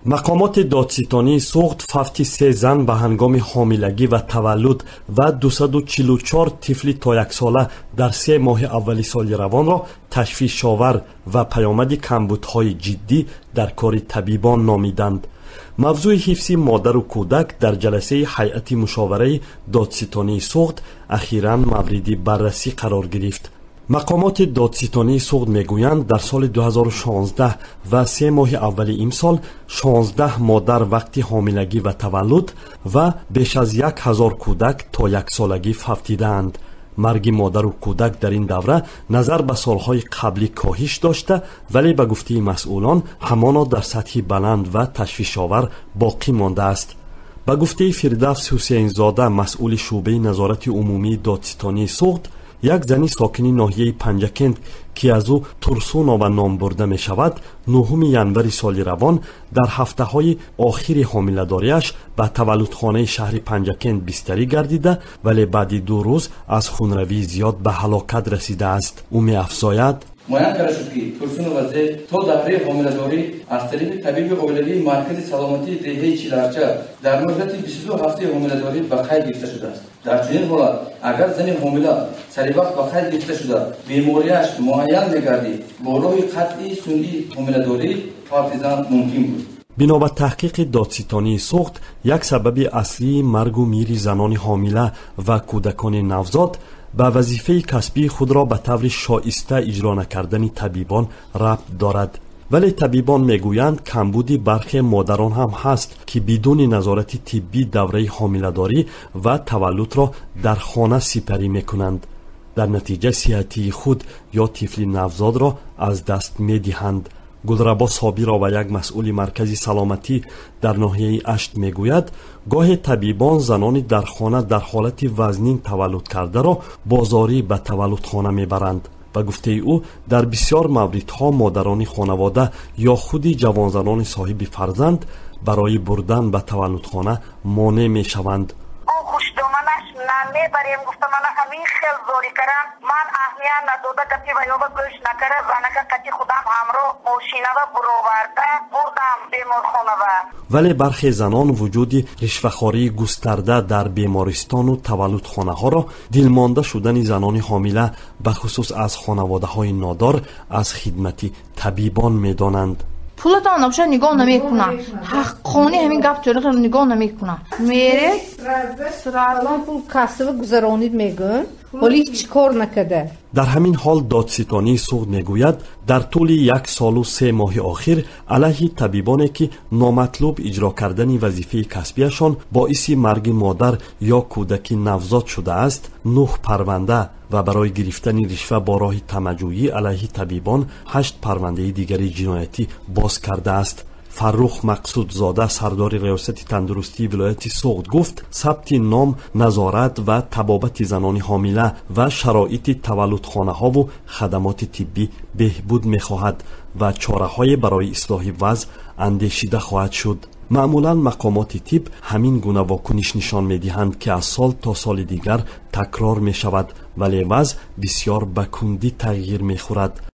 مقامات دادستانی سوخت فوت 3 زن به هنگام حاملگی و تولد و 244 طفل تا 1 ساله در 3 ماه اولی سال روان را تشویش آور و پیامد کمبودهای جدی در کار طبیبان نامیدند. موضوع حفظ مادر و کودک در جلسه هیئت مشاوره دادستانی سوخت اخیراً مورد بررسی قرار گرفت. مقامات دادستانی سوخت میگویند در سال 2016 و 3 ماه اول امسال 16 مادر وقتی حاملگی و تولد و بیش از 1000 کودک تا 1 سالگی فوتیدند. مرگ مادر و کودک در این دوره نظر به سالهای قبلی کاهش داشته، ولی به گفته مسئولان همانا در سطح بلند و تشویش‌آور باقی مانده است. به گفته فردوس حسین زاده مسئول شعبه نظارت عمومی دادستانی سوخت، یک زنی ساکنی ناحیه پنجکند که از او ترسونا و نام برده می شود 9 ینوری سال روان در هفته های آخر حامله‌داریش به تولدخانه شهر پنجکند بستری گردیده، ولی بعد 2 روز از خونروی زیاد به هلاکت رسیده است. او می افزاید: معاین کرده شد که ترسون وزیر تا دوره حامله‌داری از طریق طبیب اولوی مرکز سلامتی دهه چیلرچه در مدت 22 هفته حامله‌داری به قید گرفته شده است. در چنین حالت اگر زن حامله سری وقت به قید گرفته شده بیماریش معاین می‌گردید، با راه قطعی سنی حامله‌داری فوت زن ممکن بود. بنا به تحقیق دادستانی سوخت، یک سبب اصلی مرگ و میر زنان حامله و کودکان نوزاد به وظیفه کسبی خود را به طور شایسته اجرا نکردن طبیبان ربط دارد. ولی طبیبان میگویند کمبود برخی مادران هم هست که بدون نظارت طبی دوره حامله‌داری و تولد را در خانه سپری میکنند. در نتیجه صحتی خود یا طفل نوزاد را از دست میدهند. گلربا صابیرا و یک مسئول مرکز سلامتی در ناحیه اشت میگوید گاه طبیبان زنانی در خانه در حالت وزنین تولد کرده را بازاری به تولدخانه میبرند. به گفته او در بسیار موردها مادران خانواده یا خود جوانزنان صاحب فرزند برای بردن به تولدخانه مانع میشوند. میبریم گفتم من همین خیل زوری کردم، من اهمیت نداده کسی و یا گوش نکرده زنک کسی خودم همراه ماشینه و برآورده بردم بیمارخانه. ولی برخی زنان وجود رشوه‌خواری گسترده در بیمارستان و تولدخانه ها را دلمانده شدن زنان حامله به خصوص از خانواده های نادار از خدمت طبیبان میدانند. پولتان نباشه نگاه نمیکنه، حقانی همین گفت جلوی نگاه نمیکنه، میره سرالان پول کسب گذرانید میگن ولی هیچ کار نکرده. در همین حال دادستانی سوخت میگوید در طول 1 سال و 3 ماه آخر علیه طبیبانی که نامطلوب اجرا کردن وظیفه کسبیشان باعث مرگ مادر یا کودک نوزاد شده است 9 پرونده و برای گرفتن رشوه با راه طمع‌جویی علیه طبیبان 8 پرونده دیگری جنایتی باز کرده است. فرخ مقصود زاده سردار ریاست تندرستی ولایت سوخت گفت ثبت نام، نظارت و طبابت زنان حامله و شرایط تولدخانه ها و خدمات طبی بهبود می خواهد و چاره های برای اصلاح وضع اندیشیده خواهد شد. معمولا مقامات طب همین گونه واکنش نشان می دهند که از سال تا سال دیگر تکرار می شود، ولی وضع بسیار به کندی تغییر می خورد.